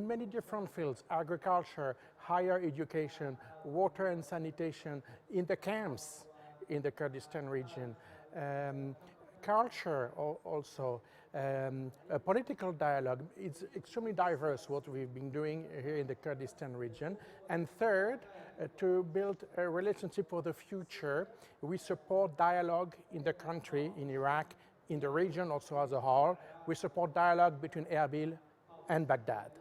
in many different fields: agriculture, higher education, water and sanitation, in the camps in the Kurdistan region, culture also, a political dialogue. It's extremely diverse what we've been doing here in the Kurdistan region. And third, to build a relationship for the future, we support dialogue in the country, in Iraq, in the region also as a whole. We support dialogue between Erbil and Baghdad.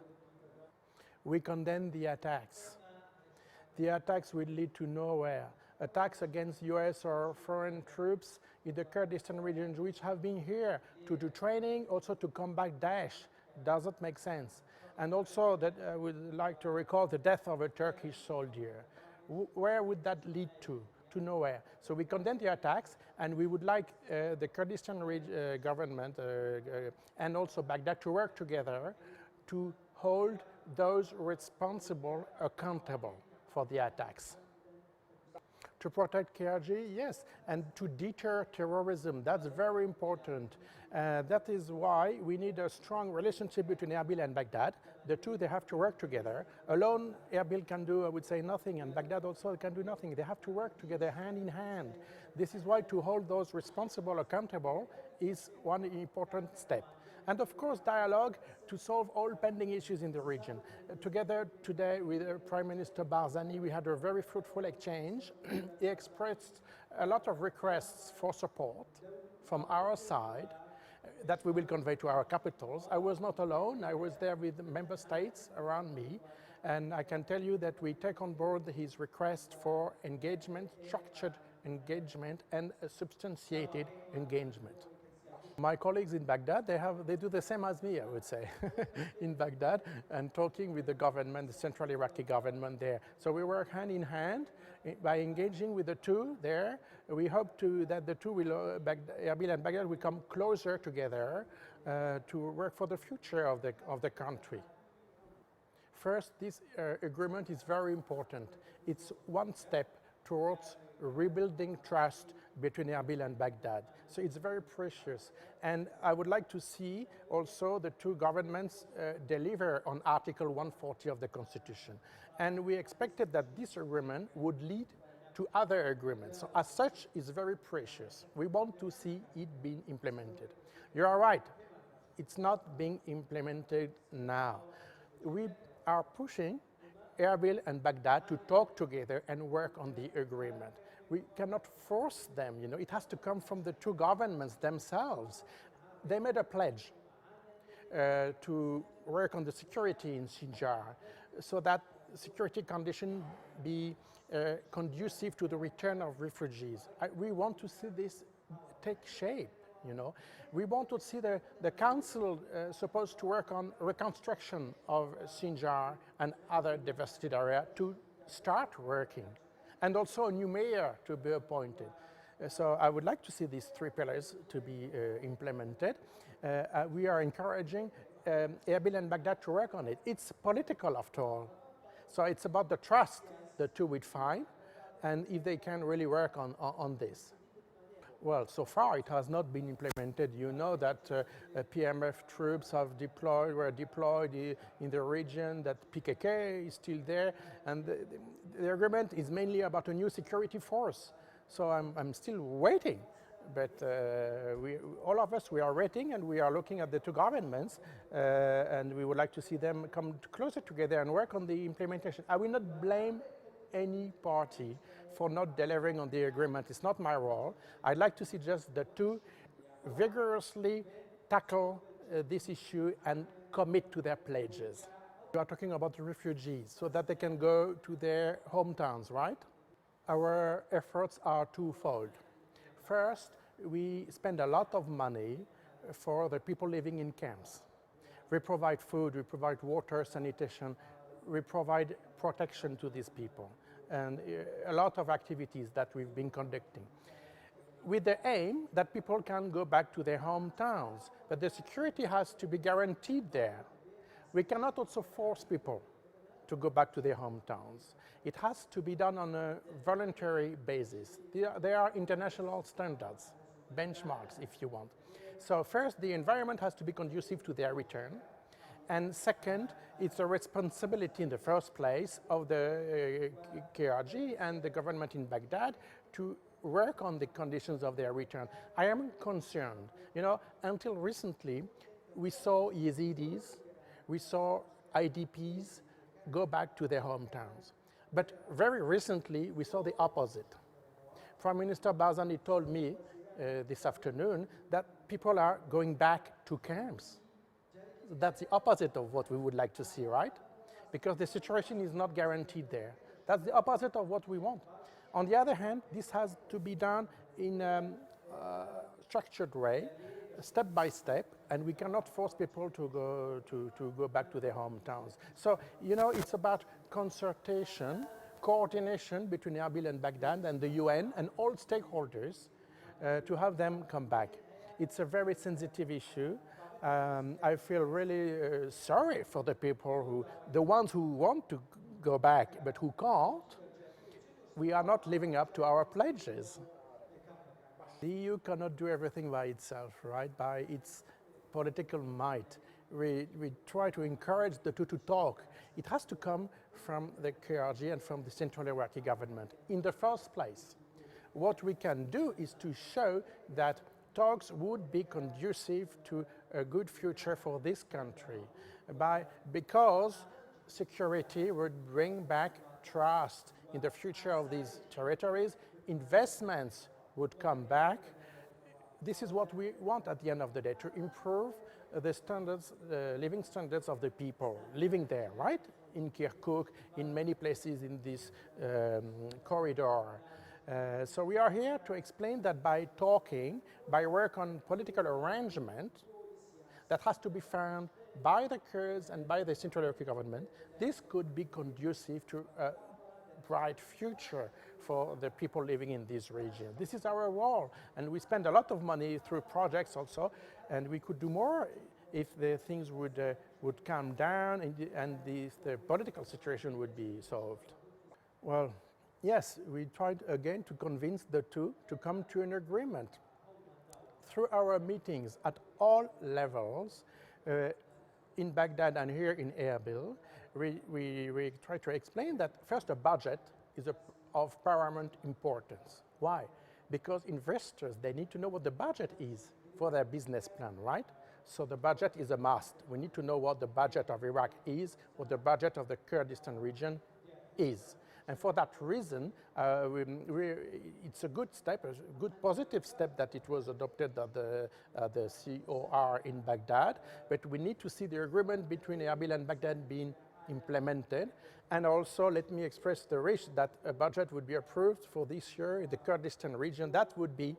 We condemn the attacks. The attacks will lead to nowhere. Attacks against US or foreign troops in the Kurdistan region, which have been here to do training, also to combat Daesh, doesn't make sense. And also that I would like to recall the death of a Turkish soldier. Where would that lead to? To nowhere. So we condemn the attacks, and we would like the Kurdistan government and also Baghdad to work together to hold those responsible accountable for the attacks. To protect KRG, yes, and to deter terrorism, that's very important. That is why we need a strong relationship between Erbil and Baghdad. The two, they have to work together. Alone, Erbil can do, I would say, nothing, and Baghdad also can do nothing. They have to work together hand in hand. This is why to hold those responsible accountable is one important step. And of course, dialogue to solve all pending issues in the region. Together today with Prime Minister Barzani, we had a very fruitful exchange. He expressed a lot of requests for support from our side that we will convey to our capitals. I was not alone. I was there with member states around me. And I can tell you that we take on board his request for engagement, structured engagement, and a substantiated engagement. My colleagues in Baghdad, they do the same as me, I would say, in Baghdad, and talking with the government, the central Iraqi government there. So we work hand in hand by engaging with the two there. We hope that the two will, Erbil and Baghdad, will come closer together to work for the future of the country. First, this agreement is very important. It's one step towards rebuilding trust between Erbil and Baghdad. So it's very precious. And I would like to see also the two governments deliver on Article 140 of the Constitution. And we expected that this agreement would lead to other agreements. So as such, it's very precious. We want to see it being implemented. You are right, it's not being implemented now. We are pushing Erbil and Baghdad to talk together and work on the agreement. We cannot force them, you know, it has to come from the two governments themselves. They made a pledge to work on the security in Sinjar so that security conditions be conducive to the return of refugees. We want to see this take shape, you know. We want to see the council supposed to work on reconstruction of Sinjar and other devastated areas to start working, and also a new mayor to be appointed. So I would like to see these three pillars to be implemented. We are encouraging Erbil and Baghdad to work on it. It's political after all. So it's about the trust the two would find, and if they can really work on this. Well, so far it has not been implemented. You know that PMF troops were deployed in the region, that PKK is still there, and the agreement is mainly about a new security force. So I'm still waiting, but all of us, we are waiting, and we are looking at the two governments, and we would like to see them come closer together and work on the implementation. I will not blame any party for not delivering on the agreement. It's not my role. I'd like to see just the two vigorously tackle this issue and commit to their pledges. We are talking about the refugees so that they can go to their hometowns, right? Our efforts are twofold. First, we spend a lot of money for the people living in camps. We provide food, we provide water, sanitation, we provide protection to these people, and a lot of activities that we've been conducting, with the aim that people can go back to their hometowns, but the security has to be guaranteed there. We cannot also force people to go back to their hometowns. It has to be done on a voluntary basis. There are international standards, benchmarks if you want. So first, the environment has to be conducive to their return. And second, it's a responsibility in the first place of the KRG and the government in Baghdad to work on the conditions of their return. I am concerned, until recently, we saw Yazidis, we saw IDPs go back to their hometowns. But very recently, we saw the opposite. Prime Minister Barzani told me this afternoon that people are going back to camps. That's the opposite of what we would like to see, right? Because the situation is not guaranteed there. That's the opposite of what we want. On the other hand, this has to be done in a structured way, step by step, and we cannot force people to go back to their hometowns. So, it's about consultation, coordination between Erbil and Baghdad and the UN and all stakeholders to have them come back. It's a very sensitive issue. I feel really sorry for the people the ones who want to go back but who can't. We are not living up to our pledges. The EU cannot do everything by itself, right? By its political might. We try to encourage the two to talk. It has to come from the KRG and from the Central Iraqi government. In the first place, what we can do is to show that talks would be conducive to a good future for this country because security would bring back trust in the future of these territories, investments would come back. This is what we want at the end of the day, to improve the standards, living standards of the people living there, right? In Kirkuk, in many places in this corridor. So we are here to explain that by talking, by work on political arrangement that has to be found by the Kurds and by the Central Iraqi government, this could be conducive to a bright future for the people living in this region. This is our role, and we spend a lot of money through projects also, and we could do more if the things would calm down and the political situation would be solved. Well, yes, we tried again to convince the two to come to an agreement. Through our meetings at all levels, in Baghdad and here in Erbil, we try to explain that first a budget is of paramount importance. Why? Because investors, they need to know what the budget is for their business plan, right? So the budget is a must. We need to know what the budget of Iraq is, what the budget of the Kurdistan region is. And for that reason, it's a good step, a good positive step that it was adopted at the COR in Baghdad, but we need to see the agreement between Erbil and Baghdad being implemented. And also, let me express the wish that a budget would be approved for this year in the Kurdistan region. That would be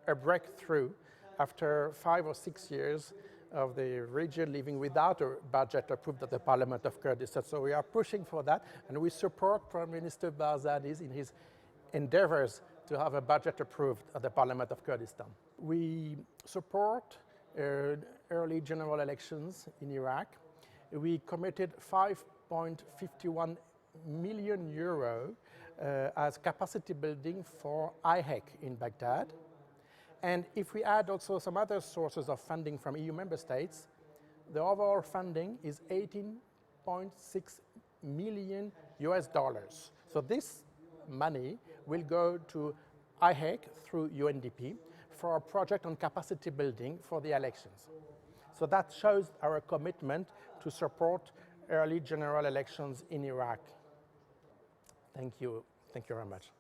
a breakthrough after 5 or 6 years of the region living without a budget approved at the Parliament of Kurdistan. So we are pushing for that, and we support Prime Minister Barzani in his endeavors to have a budget approved at the Parliament of Kurdistan. We support early general elections in Iraq. We committed 5.51 million euro as capacity building for IHEC in Baghdad. And if we add also some other sources of funding from EU member states, the overall funding is 18.6 million US dollars. So this money will go to IHEC through UNDP for a project on capacity building for the elections. So that shows our commitment to support early general elections in Iraq. Thank you. Thank you very much.